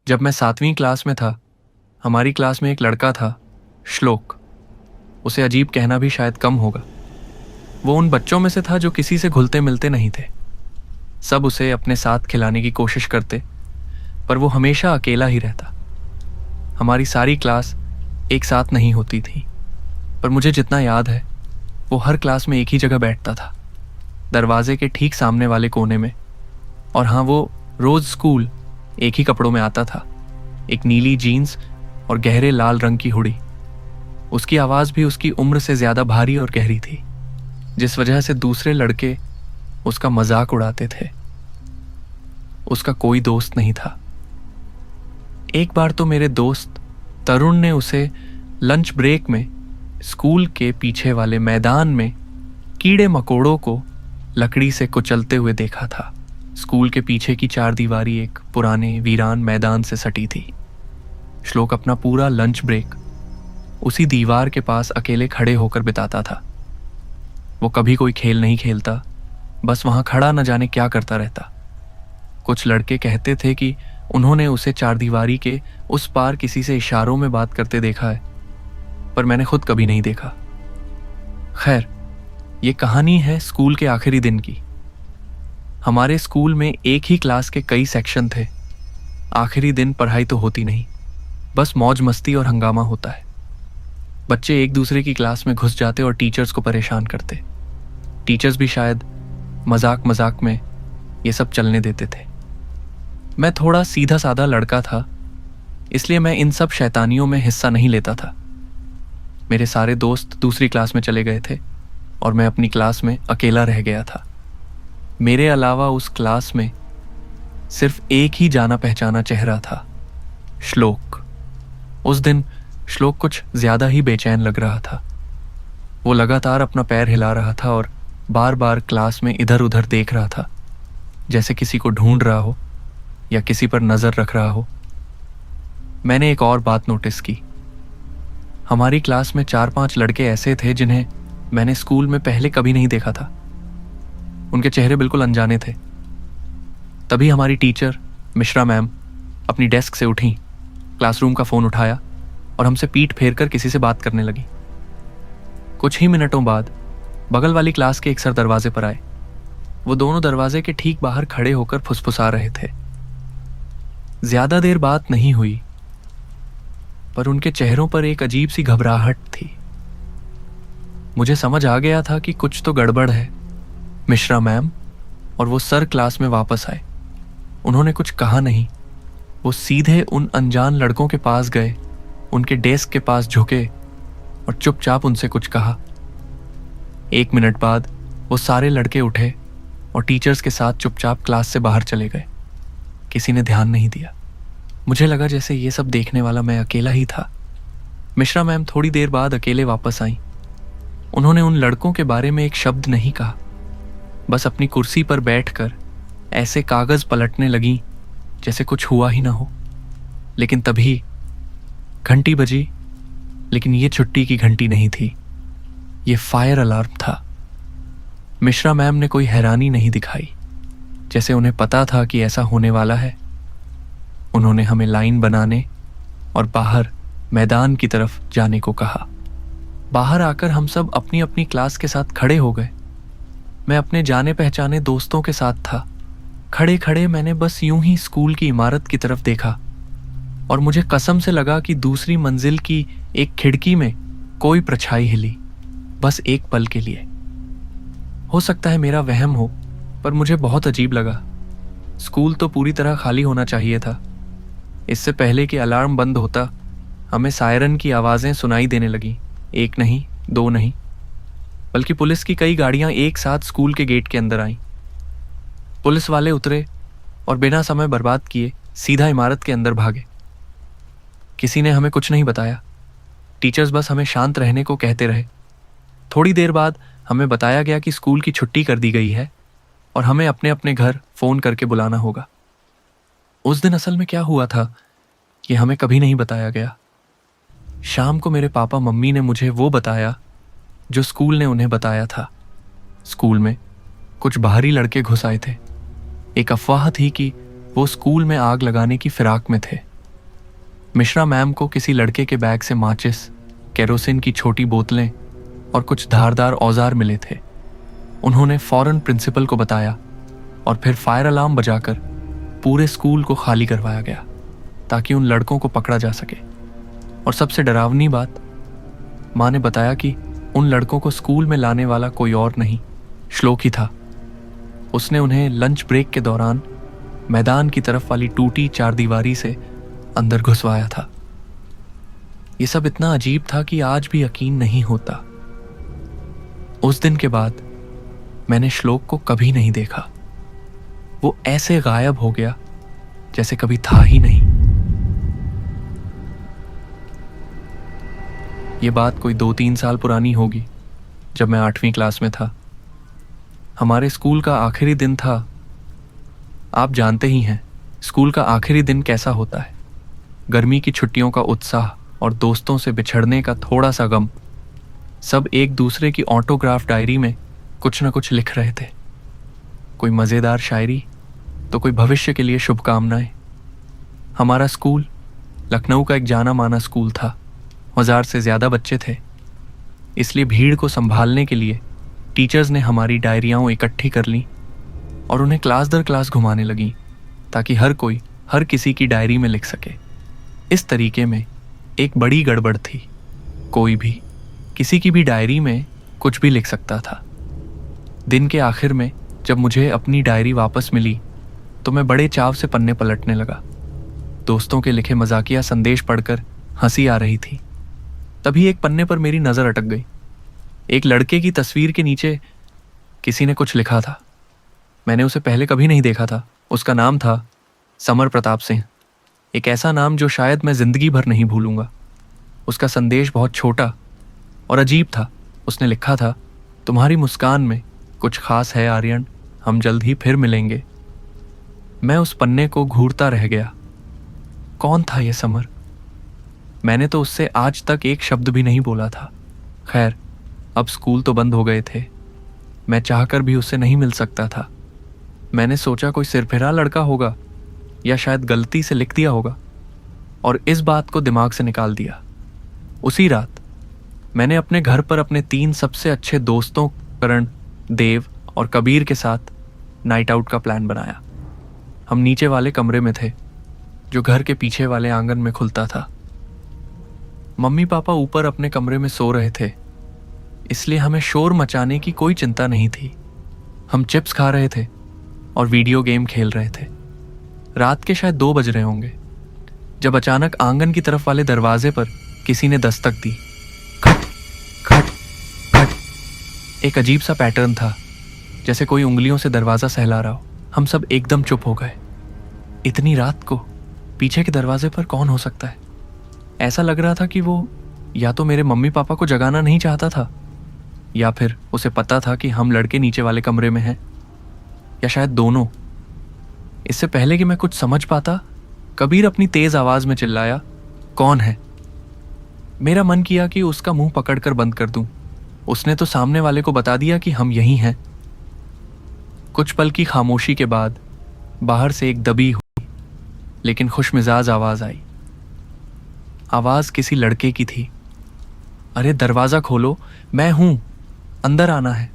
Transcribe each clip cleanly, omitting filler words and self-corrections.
जब मैं 7वीं क्लास में था, हमारी क्लास में एक लड़का था, श्लोक। उसे अजीब कहना भी शायद कम होगा। वो उन बच्चों में से था जो किसी से घुलते मिलते नहीं थे। सब उसे अपने साथ खिलाने की कोशिश करते, पर वो हमेशा अकेला ही रहता। हमारी सारी क्लास एक साथ नहीं होती थी, पर मुझे जितना याद है वो हर क्लास में एक ही जगह बैठता था, दरवाजे के ठीक सामने वाले कोने में। और हाँ, वो रोज स्कूल एक ही कपड़ों में आता था, एक नीली जीन्स और गहरे लाल रंग की हुडी। उसकी आवाज भी उसकी उम्र से ज्यादा भारी और गहरी थी, जिस वजह से दूसरे लड़के उसका मजाक उड़ाते थे। उसका कोई दोस्त नहीं था। एक बार तो मेरे दोस्त तरुण ने उसे लंच ब्रेक में स्कूल के पीछे वाले मैदान में कीड़े मकोड़ों को लकड़ी से कुचलते हुए देखा था। स्कूल के पीछे की चारदीवारी एक पुराने वीरान मैदान से सटी थी। श्लोक अपना पूरा लंच ब्रेक उसी दीवार के पास अकेले खड़े होकर बिताता था। वो कभी कोई खेल नहीं खेलता, बस वहां खड़ा न जाने क्या करता रहता। कुछ लड़के कहते थे कि उन्होंने उसे चारदीवारी के उस पार किसी से इशारों में बात करते देखा है, पर मैंने खुद कभी नहीं देखा। खैर, ये कहानी है स्कूल के आखिरी दिन की। हमारे स्कूल में एक ही क्लास के कई सेक्शन थे। आखिरी दिन पढ़ाई तो होती नहीं, बस मौज मस्ती और हंगामा होता है। बच्चे एक दूसरे की क्लास में घुस जाते और टीचर्स को परेशान करते। टीचर्स भी शायद मजाक मजाक में ये सब चलने देते थे। मैं थोड़ा सीधा साधा लड़का था, इसलिए मैं इन सब शैतानियों में हिस्सा नहीं लेता था। मेरे सारे दोस्त दूसरी क्लास में चले गए थे और मैं अपनी क्लास में अकेला रह गया था। मेरे अलावा उस क्लास में सिर्फ एक ही जाना पहचाना चेहरा था, श्लोक। उस दिन श्लोक कुछ ज्यादा ही बेचैन लग रहा था। वो लगातार अपना पैर हिला रहा था और बार बार क्लास में इधर उधर देख रहा था, जैसे किसी को ढूंढ रहा हो या किसी पर नजर रख रहा हो। मैंने एक और बात नोटिस की। हमारी क्लास में 4-5 लड़के ऐसे थे जिन्हें मैंने स्कूल में पहले कभी नहीं देखा था। उनके चेहरे बिल्कुल अनजाने थे। तभी हमारी टीचर मिश्रा मैम अपनी डेस्क से उठी, क्लासरूम का फोन उठाया और हमसे पीठ फेर कर किसी से बात करने लगी। कुछ ही मिनटों बाद बगल वाली क्लास के एक सर दरवाजे पर आए। वो दोनों दरवाजे के ठीक बाहर खड़े होकर फुसफुसा रहे थे। ज्यादा देर बात नहीं हुई, पर उनके चेहरों पर एक अजीब सी घबराहट थी। मुझे समझ आ गया था कि कुछ तो गड़बड़ है। मिश्रा मैम और वो सर क्लास में वापस आए। उन्होंने कुछ कहा नहीं। वो सीधे उन अनजान लड़कों के पास गए, उनके डेस्क के पास झुके और चुपचाप उनसे कुछ कहा। 1 मिनट बाद वो सारे लड़के उठे और टीचर्स के साथ चुपचाप क्लास से बाहर चले गए। किसी ने ध्यान नहीं दिया। मुझे लगा जैसे ये सब देखने वाला मैं अकेला ही था। मिश्रा मैम थोड़ी देर बाद अकेले वापस आई। उन्होंने उन लड़कों के बारे में एक शब्द नहीं कहा, बस अपनी कुर्सी पर बैठकर ऐसे कागज पलटने लगी जैसे कुछ हुआ ही ना हो। लेकिन तभी घंटी बजी, लेकिन ये छुट्टी की घंटी नहीं थी, ये फायर अलार्म था। मिश्रा मैम ने कोई हैरानी नहीं दिखाई, जैसे उन्हें पता था कि ऐसा होने वाला है। उन्होंने हमें लाइन बनाने और बाहर मैदान की तरफ जाने को कहा। बाहर आकर हम सब अपनी अपनी क्लास के साथ खड़े हो गए। मैं अपने जाने पहचाने दोस्तों के साथ था। खड़े खड़े मैंने बस यूं ही स्कूल की इमारत की तरफ देखा और मुझे कसम से लगा कि दूसरी मंजिल की एक खिड़की में कोई परछाई हिली, बस एक पल के लिए। हो सकता है मेरा वहम हो, पर मुझे बहुत अजीब लगा। स्कूल तो पूरी तरह खाली होना चाहिए था। इससे पहले कि अलार्म बंद होता, हमें सायरन की आवाज़ें सुनाई देने लगी। 1 नहीं, 2 नहीं, बल्कि पुलिस की कई गाड़ियां एक साथ स्कूल के गेट के अंदर आईं। पुलिस वाले उतरे और बिना समय बर्बाद किए सीधा इमारत के अंदर भागे। किसी ने हमें कुछ नहीं बताया। टीचर्स बस हमें शांत रहने को कहते रहे। थोड़ी देर बाद हमें बताया गया कि स्कूल की छुट्टी कर दी गई है और हमें अपने अपने घर फ़ोन करके बुलाना होगा। उस दिन असल में क्या हुआ था ये हमें कभी नहीं बताया गया। शाम को मेरे पापा मम्मी ने मुझे वो बताया जो स्कूल ने उन्हें बताया था। स्कूल में कुछ बाहरी लड़के घुस आए थे। एक अफवाह थी कि वो स्कूल में आग लगाने की फिराक में थे। मिश्रा मैम को किसी लड़के के बैग से माचिस, केरोसिन की छोटी बोतलें और कुछ धारदार औजार मिले थे। उन्होंने फौरन प्रिंसिपल को बताया और फिर फायर अलार्म बजाकर पूरे स्कूल को खाली करवाया गया ताकि उन लड़कों को पकड़ा जा सके। और सबसे डरावनी बात, माँ ने बताया कि उन लड़कों को स्कूल में लाने वाला कोई और नहीं, श्लोक ही था। उसने उन्हें लंच ब्रेक के दौरान मैदान की तरफ वाली टूटी चारदीवारी से अंदर घुसवाया था। ये सब इतना अजीब था कि आज भी यकीन नहीं होता। उस दिन के बाद मैंने श्लोक को कभी नहीं देखा। वो ऐसे गायब हो गया जैसे कभी था ही नहीं। ये बात कोई 2-3 साल पुरानी होगी, जब मैं 8वीं क्लास में था। हमारे स्कूल का आखिरी दिन था। आप जानते ही हैं स्कूल का आखिरी दिन कैसा होता है। गर्मी की छुट्टियों का उत्साह और दोस्तों से बिछड़ने का थोड़ा सा गम। सब एक दूसरे की ऑटोग्राफ डायरी में कुछ न कुछ लिख रहे थे। कोई मज़ेदार शायरी तो कोई भविष्य के लिए शुभकामनाएं। हमारा स्कूल लखनऊ का एक जाना माना स्कूल था। 1000 से ज़्यादा बच्चे थे, इसलिए भीड़ को संभालने के लिए टीचर्स ने हमारी डायरियाँ इकट्ठी कर लीं और उन्हें क्लास दर क्लास घुमाने लगीं ताकि हर कोई हर किसी की डायरी में लिख सके। इस तरीके में एक बड़ी गड़बड़ थी। कोई भी किसी की भी डायरी में कुछ भी लिख सकता था। दिन के आखिर में जब मुझे अपनी डायरी वापस मिली तो मैं बड़े चाव से पन्ने पलटने लगा। दोस्तों के लिखे मजाकिया संदेश पढ़कर हंसी आ रही थी। तभी एक पन्ने पर मेरी नज़र अटक गई। एक लड़के की तस्वीर के नीचे किसी ने कुछ लिखा था। मैंने उसे पहले कभी नहीं देखा था। उसका नाम था समर प्रताप सिंह। एक ऐसा नाम जो शायद मैं जिंदगी भर नहीं भूलूंगा। उसका संदेश बहुत छोटा और अजीब था। उसने लिखा था, तुम्हारी मुस्कान में कुछ खास है आर्यन, हम जल्द ही फिर मिलेंगे। मैं उस पन्ने को घूरता रह गया। कौन था यह समर? मैंने तो उससे आज तक एक शब्द भी नहीं बोला था। खैर, अब स्कूल तो बंद हो गए थे। मैं चाहकर भी उससे नहीं मिल सकता था। मैंने सोचा कोई सिरफिरा लड़का होगा या शायद गलती से लिख दिया होगा और इस बात को दिमाग से निकाल दिया। उसी रात मैंने अपने घर पर अपने 3 सबसे अच्छे दोस्तों करण, देव और कबीर के साथ नाइट आउट का प्लान बनाया। हम नीचे वाले कमरे में थे जो घर के पीछे वाले आंगन में खुलता था। मम्मी पापा ऊपर अपने कमरे में सो रहे थे, इसलिए हमें शोर मचाने की कोई चिंता नहीं थी। हम चिप्स खा रहे थे और वीडियो गेम खेल रहे थे। रात के शायद 2 बज रहे होंगे जब अचानक आंगन की तरफ वाले दरवाजे पर किसी ने दस्तक दी। खट खट खट। एक अजीब सा पैटर्न था, जैसे कोई उंगलियों से दरवाजा सहला रहा हो। हम सब एकदम चुप हो गए। इतनी रात को पीछे के दरवाजे पर कौन हो सकता है? ऐसा लग रहा था कि वो या तो मेरे मम्मी पापा को जगाना नहीं चाहता था या फिर उसे पता था कि हम लड़के नीचे वाले कमरे में हैं, या शायद दोनों। इससे पहले कि मैं कुछ समझ पाता, कबीर अपनी तेज आवाज में चिल्लाया, कौन है? मेरा मन किया कि उसका मुंह पकड़कर बंद कर दूं। उसने तो सामने वाले को बता दिया कि हम यहीं हैं। कुछ पल की खामोशी के बाद बाहर से एक दबी हुई लेकिन खुशमिजाज आवाज आई। आवाज किसी लड़के की थी। अरे दरवाजा खोलो, मैं हूं, अंदर आना है।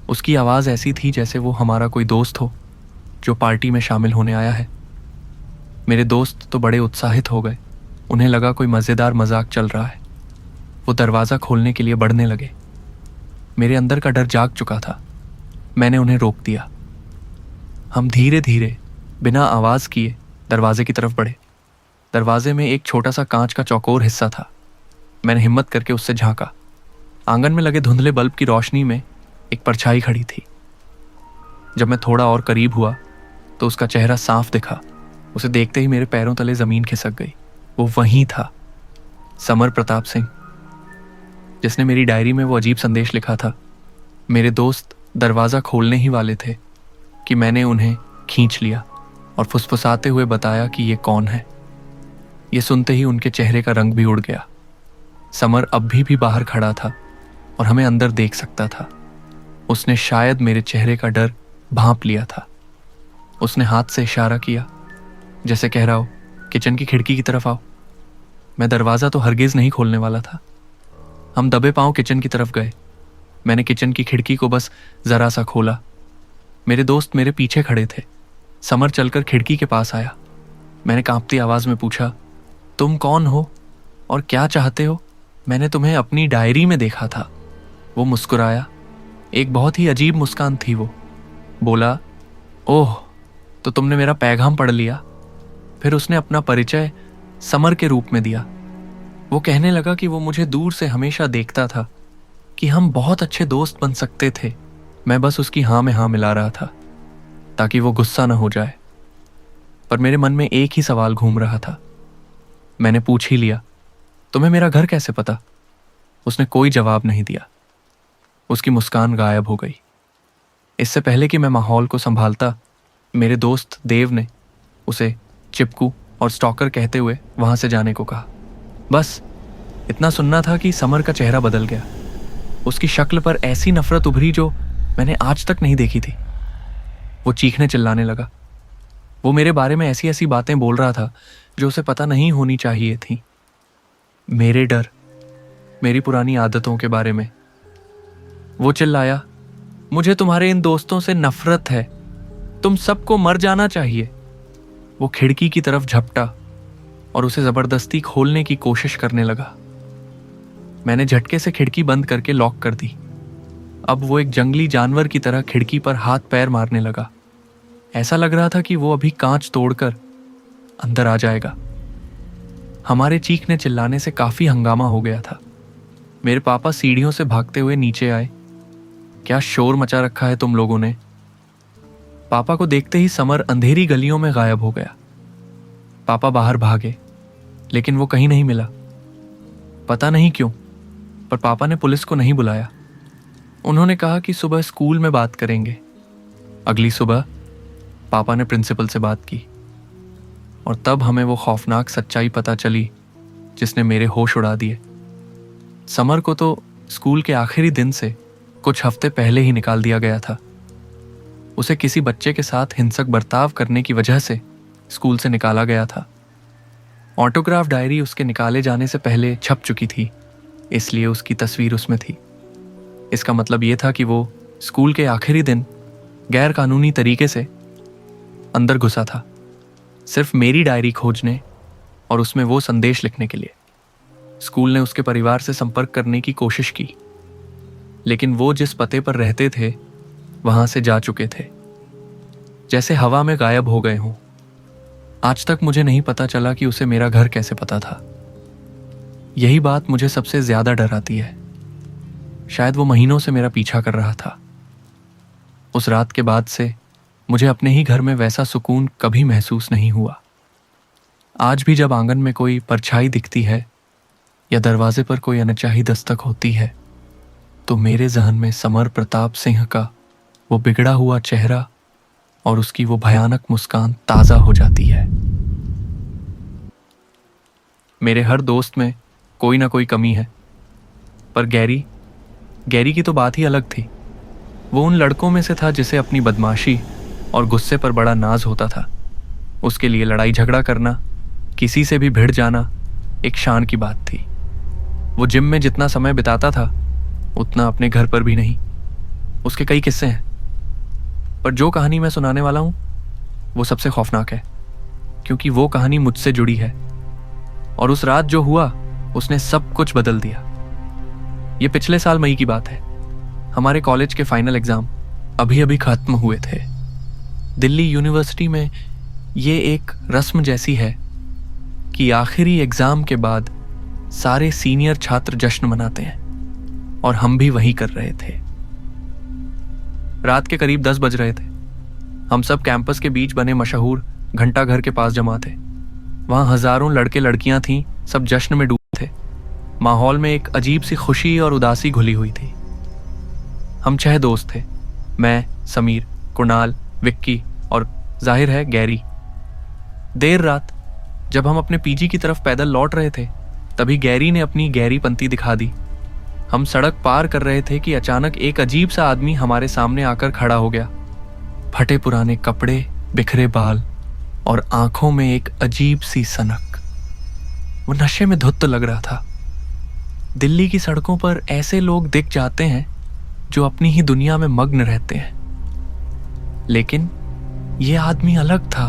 उसकी आवाज ऐसी थी जैसे वो हमारा कोई दोस्त हो जो पार्टी में शामिल होने आया है। मेरे दोस्त तो बड़े उत्साहित हो गए। उन्हें लगा कोई मजेदार मजाक चल रहा है। वो दरवाजा खोलने के लिए बढ़ने लगे। मेरे अंदर का डर जाग चुका था। मैंने उन्हें रोक दिया। हम धीरे धीरे बिना आवाज किए दरवाजे की तरफ बढ़े। दरवाजे में एक छोटा सा कांच का चौकोर हिस्सा था। मैंने हिम्मत करके उससे झांका। आंगन में लगे धुंधले बल्ब की रोशनी में एक परछाई खड़ी थी। जब मैं थोड़ा और करीब हुआ तो उसका चेहरा साफ दिखा। उसे देखते ही मेरे पैरों तले जमीन खिसक गई। वो वहीं था, समर प्रताप सिंह, जिसने मेरी डायरी में वो अजीब संदेश लिखा था। मेरे दोस्त दरवाज़ा खोलने ही वाले थे कि मैंने उन्हें खींच लिया और फुसफुसाते हुए बताया कि ये कौन है। ये सुनते ही उनके चेहरे का रंग भी उड़ गया। समर अब भी बाहर खड़ा था और हमें अंदर देख सकता था। उसने शायद मेरे चेहरे का डर भांप लिया था। उसने हाथ से इशारा किया जैसे कह रहा हो, किचन की खिड़की की तरफ आओ। मैं दरवाज़ा तो हरगिज़ नहीं खोलने वाला था। हम दबे पांव किचन की तरफ गए। मैंने किचन की खिड़की को बस ज़रा सा खोला। मेरे दोस्त मेरे पीछे खड़े थे। समर चलकर खिड़की के पास आया। मैंने कांपती आवाज़ में पूछा, तुम कौन हो और क्या चाहते हो? मैंने तुम्हें अपनी डायरी में देखा था। वो मुस्कुराया। एक बहुत ही अजीब मुस्कान थी वो। बोला, ओह, तो तुमने मेरा पैगाम पढ़ लिया। फिर उसने अपना परिचय समर के रूप में दिया। वो कहने लगा कि वो मुझे दूर से हमेशा देखता था, कि हम बहुत अच्छे दोस्त बन सकते थे। मैं बस उसकी हाँ में हाँ मिला रहा था ताकि वो गुस्सा न हो जाए। पर मेरे मन में एक ही सवाल घूम रहा था। मैंने पूछ ही लिया, तुम्हें मेरा घर कैसे पता? उसने कोई जवाब नहीं दिया। उसकी मुस्कान गायब हो गई। इससे पहले कि मैं माहौल को संभालता, मेरे दोस्त देव ने उसे चिपकू और स्टॉकर कहते हुए वहां से जाने को कहा। बस इतना सुनना था कि समर का चेहरा बदल गया। उसकी शक्ल पर ऐसी नफरत उभरी जो मैंने आज तक नहीं देखी थी। वो चीखने चिल्लाने लगा। वो मेरे बारे में ऐसी ऐसी बातें बोल रहा था जो उसे पता नहीं होनी चाहिए थी। मेरे डर, मेरी पुरानी आदतों के बारे में। वो चिल्लाया, मुझे तुम्हारे इन दोस्तों से नफरत है। तुम सबको मर जाना चाहिए। वो खिड़की की तरफ झपटा और उसे जबरदस्ती खोलने की कोशिश करने लगा। मैंने झटके से खिड़की बंद करके लॉक कर दी। अब वो एक जंगली जानवर की तरह खिड़की पर हाथ पैर मारने लगा। ऐसा लग रहा था कि वो अभी कांच तोड़कर अंदर आ जाएगा। हमारे चीखने चिल्लाने से काफी हंगामा हो गया था। मेरे पापा सीढ़ियों से भागते हुए नीचे आए। क्या शोर मचा रखा है तुम लोगों ने? पापा को देखते ही समर अंधेरी गलियों में गायब हो गया। पापा बाहर भागे, लेकिन वो कहीं नहीं मिला। पता नहीं क्यों, पर पापा ने पुलिस को नहीं बुलाया। उन्होंने कहा कि सुबह स्कूल में बात करेंगे। अगली सुबह पापा ने प्रिंसिपल से बात की और तब हमें वो खौफनाक सच्चाई पता चली जिसने मेरे होश उड़ा दिए। समर को तो स्कूल के आखिरी दिन से कुछ हफ्ते पहले ही निकाल दिया गया था। उसे किसी बच्चे के साथ हिंसक बर्ताव करने की वजह से स्कूल से निकाला गया था। ऑटोग्राफ डायरी उसके निकाले जाने से पहले छप चुकी थी, इसलिए उसकी तस्वीर उसमें थी। इसका मतलब ये था कि वो स्कूल के आखिरी दिन गैर कानूनी तरीके से अंदर घुसा था, सिर्फ मेरी डायरी खोजने और उसमें वो संदेश लिखने के लिए। स्कूल ने उसके परिवार से संपर्क करने की कोशिश की, लेकिन वो जिस पते पर रहते थे वहां से जा चुके थे, जैसे हवा में गायब हो गए हों। आज तक मुझे नहीं पता चला कि उसे मेरा घर कैसे पता था। यही बात मुझे सबसे ज्यादा डराती है। शायद वो महीनों से मेरा पीछा कर रहा था। उस रात के बाद से मुझे अपने ही घर में वैसा सुकून कभी महसूस नहीं हुआ। आज भी जब आंगन में कोई परछाई दिखती है या दरवाजे पर कोई अनचाही दस्तक होती है, तो मेरे जहन में समर प्रताप सिंह का वो बिगड़ा हुआ चेहरा और उसकी वो भयानक मुस्कान ताजा हो जाती है। मेरे हर दोस्त में कोई ना कोई कमी है, पर गैरी की तो बात ही अलग थी। वो उन लड़कों में से था जिसे अपनी बदमाशी और गुस्से पर बड़ा नाज होता था। उसके लिए लड़ाई झगड़ा करना, किसी से भी भिड़ जाना एक शान की बात थी। वो जिम में जितना समय बिताता था उतना अपने घर पर भी नहीं। उसके कई किस्से हैं, पर जो कहानी मैं सुनाने वाला हूं वो सबसे खौफनाक है, क्योंकि वो कहानी मुझसे जुड़ी है। और उस रात जो हुआ उसने सब कुछ बदल दिया। ये पिछले साल मई की बात है। हमारे कॉलेज के फाइनल एग्जाम अभी अभी खत्म हुए थे। दिल्ली यूनिवर्सिटी में ये एक रस्म जैसी है कि आखिरी एग्जाम के बाद सारे सीनियर छात्र जश्न मनाते हैं, और हम भी वही कर रहे थे। रात के करीब 10 बज रहे थे। हम सब कैंपस के बीच बने मशहूर घंटा घर के पास जमा थे। वहां हजारों लड़के लड़कियां थीं, सब जश्न में डूबे थे। माहौल में एक अजीब सी खुशी और उदासी घुली हुई थी। हम 6 दोस्त थे, मैं, समीर, कुणाल, विक्की और जाहिर है गैरी। देर रात जब हम अपने पीजी की तरफ पैदल लौट रहे थे, तभी गैरी ने अपनी गैरीपंती दिखा दी। हम सड़क पार कर रहे थे कि अचानक एक अजीब सा आदमी हमारे सामने आकर खड़ा हो गया। फटे पुराने कपड़े, बिखरे बाल और आंखों में एक अजीब सी सनक। वो नशे में धुत लग रहा था। दिल्ली की सड़कों पर ऐसे लोग दिख जाते हैं जो अपनी ही दुनिया में मग्न रहते हैं, लेकिन ये आदमी अलग था।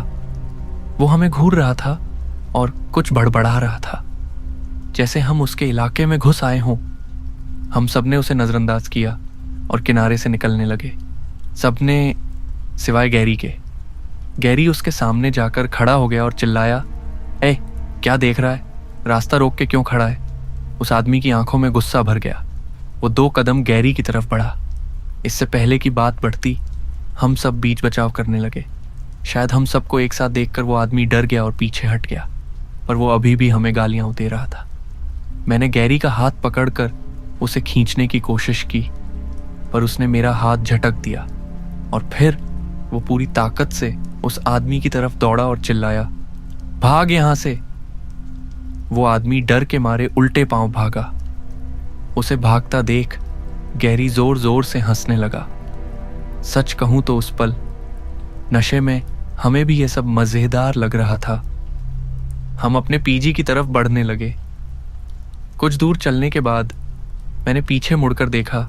वो हमें घूर रहा था और कुछ बड़बड़ा रहा था, जैसे हम उसके इलाके में घुस आए हों। हम सबने उसे नजरअंदाज किया और किनारे से निकलने लगे, सबने सिवाय गैरी के। गैरी उसके सामने जाकर खड़ा हो गया और चिल्लाया, ए, क्या देख रहा है? रास्ता रोक के क्यों खड़ा है? उस आदमी की आंखों में गुस्सा भर गया। वो 2 कदम गैरी की तरफ बढ़ा। इससे पहले की बात बढ़ती, हम सब बीच बचाव करने लगे। शायद हम सबको एक साथ देखकर वो आदमी डर गया और पीछे हट गया, पर वो अभी भी हमें गालियां दे रहा था। मैंने गैरी का हाथ पकड़कर उसे खींचने की कोशिश की, पर उसने मेरा हाथ झटक दिया और फिर वो पूरी ताकत से उस आदमी की तरफ दौड़ा और चिल्लाया, भाग यहां से। वो आदमी डर के मारे उल्टे पांव भागा। उसे भागता देख गैरी जोर जोर से हंसने लगा। सच कहूं तो उस पल नशे में हमें भी ये सब मजेदार लग रहा था। हम अपने पीजी की तरफ बढ़ने लगे। कुछ दूर चलने के बाद मैंने पीछे मुड़कर देखा।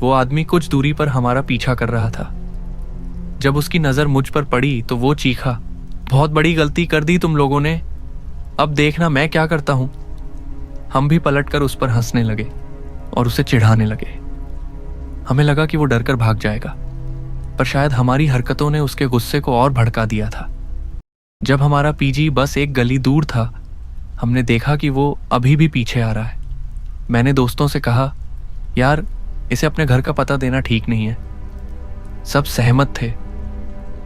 वो आदमी कुछ दूरी पर हमारा पीछा कर रहा था। जब उसकी नजर मुझ पर पड़ी तो वो चीखा, बहुत बड़ी गलती कर दी तुम लोगों ने, अब देखना मैं क्या करता हूं। हम भी पलटकर उस पर हंसने लगे और उसे चिढ़ाने लगे। हमें लगा कि वो डरकर भाग जाएगा, पर शायद हमारी हरकतों ने उसके गुस्से को और भड़का दिया था। जब हमारा पीजी बस एक गली दूर था, हमने देखा कि वो अभी भी पीछे आ रहा है। मैंने दोस्तों से कहा, यार इसे अपने घर का पता देना ठीक नहीं है। सब सहमत थे,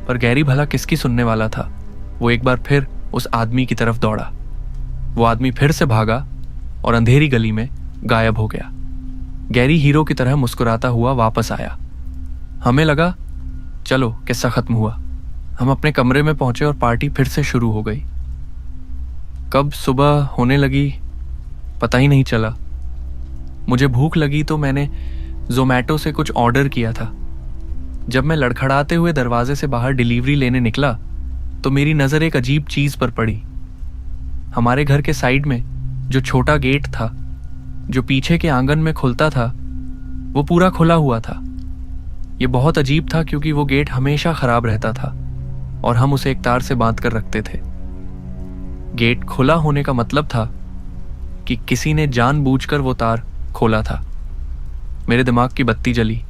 पर गैरी भला किसकी सुनने वाला था। वो एक बार फिर उस आदमी की तरफ दौड़ा। वो आदमी फिर से भागा और अंधेरी गली में गायब हो गया। गैरी हीरो की तरह मुस्कुराता हुआ वापस आया। हमें लगा चलो किस्सा खत्म हुआ। हम अपने कमरे में पहुंचे और पार्टी फिर से शुरू हो गई। कब सुबह होने लगी पता ही नहीं चला। मुझे भूख लगी तो मैंने ज़ोमैटो से कुछ ऑर्डर किया था। जब मैं लड़खड़ाते हुए दरवाजे से बाहर डिलीवरी लेने निकला तो मेरी नज़र एक अजीब चीज़ पर पड़ी। हमारे घर के साइड में जो छोटा गेट था, जो पीछे के आंगन में खुलता था, वो पूरा खुला हुआ था। ये बहुत अजीब था क्योंकि वो गेट हमेशा खराब रहता था और हम उसे एक तार से बांध कर रखते थे। गेट खुला होने का मतलब था कि किसी ने जानबूझकर वो तार खोला था। मेरे दिमाग की बत्ती जली।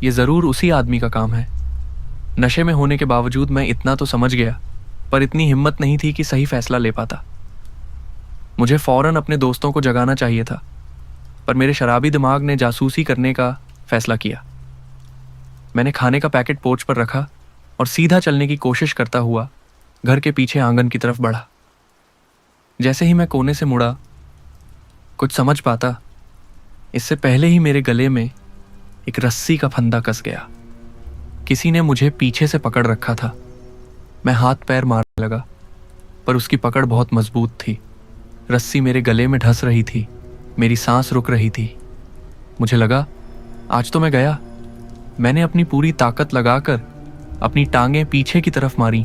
ये जरूर उसी आदमी का काम है। नशे में होने के बावजूद मैं इतना तो समझ गया, पर इतनी हिम्मत नहीं थी कि सही फैसला ले पाता। मुझे फौरन अपने दोस्तों को जगाना चाहिए था, पर मेरे शराबी दिमाग ने जासूसी करने का फैसला किया। मैंने खाने का पैकेट पोर्च पर रखा और सीधा चलने की कोशिश करता हुआ घर के पीछे आंगन की तरफ बढ़ा। जैसे ही मैं कोने से मुड़ा, कुछ समझ पाता इससे पहले ही मेरे गले में एक रस्सी का फंदा कस गया। किसी ने मुझे पीछे से पकड़ रखा था। मैं हाथ पैर मारने लगा, पर उसकी पकड़ बहुत मजबूत थी। रस्सी मेरे गले में ढस रही थी, मेरी सांस रुक रही थी। मुझे लगा आज तो मैं गया। मैंने अपनी पूरी ताकत लगाकर अपनी टांगें पीछे की तरफ मारी।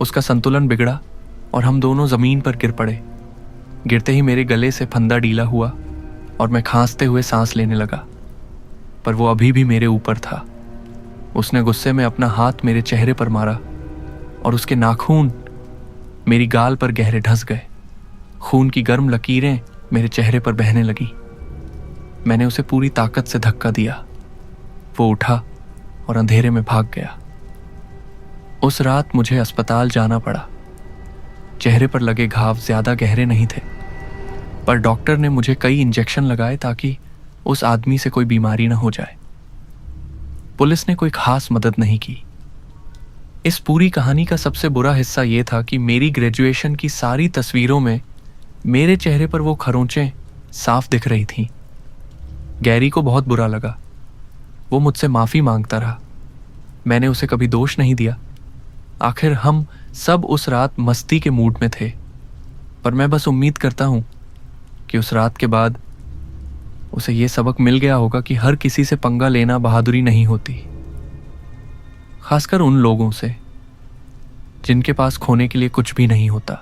उसका संतुलन बिगड़ा और हम दोनों जमीन पर गिर पड़े। गिरते ही मेरे गले से फंदा ढीला हुआ और मैं खांसते हुए सांस लेने लगा, पर वो अभी भी मेरे ऊपर था। उसने गुस्से में अपना हाथ मेरे चेहरे पर मारा और उसके नाखून मेरी गाल पर गहरे ढस गए। खून की गर्म लकीरें मेरे चेहरे पर बहने लगी। मैंने उसे पूरी ताकत से धक्का दिया। वो उठा और अंधेरे में भाग गया। उस रात मुझे अस्पताल जाना पड़ा। चेहरे पर लगे घाव ज्यादा गहरे नहीं थे, पर डॉक्टर ने मुझे कई इंजेक्शन लगाए ताकि उस आदमी से कोई बीमारी न हो जाए। पुलिस ने कोई खास मदद नहीं की। इस पूरी कहानी का सबसे बुरा हिस्सा यह था कि मेरी ग्रेजुएशन की सारी तस्वीरों में मेरे चेहरे पर वो खरोंचें साफ दिख रही थीं। गैरी को बहुत बुरा लगा। वो मुझसे माफी मांगता रहा। मैंने उसे कभी दोष नहीं दिया। आखिर हम सब उस रात मस्ती के मूड में थे, पर मैं बस उम्मीद करता हूं कि उस रात के बाद उसे ये सबक मिल गया होगा कि हर किसी से पंगा लेना बहादुरी नहीं होती, खासकर उन लोगों से जिनके पास खोने के लिए कुछ भी नहीं होता।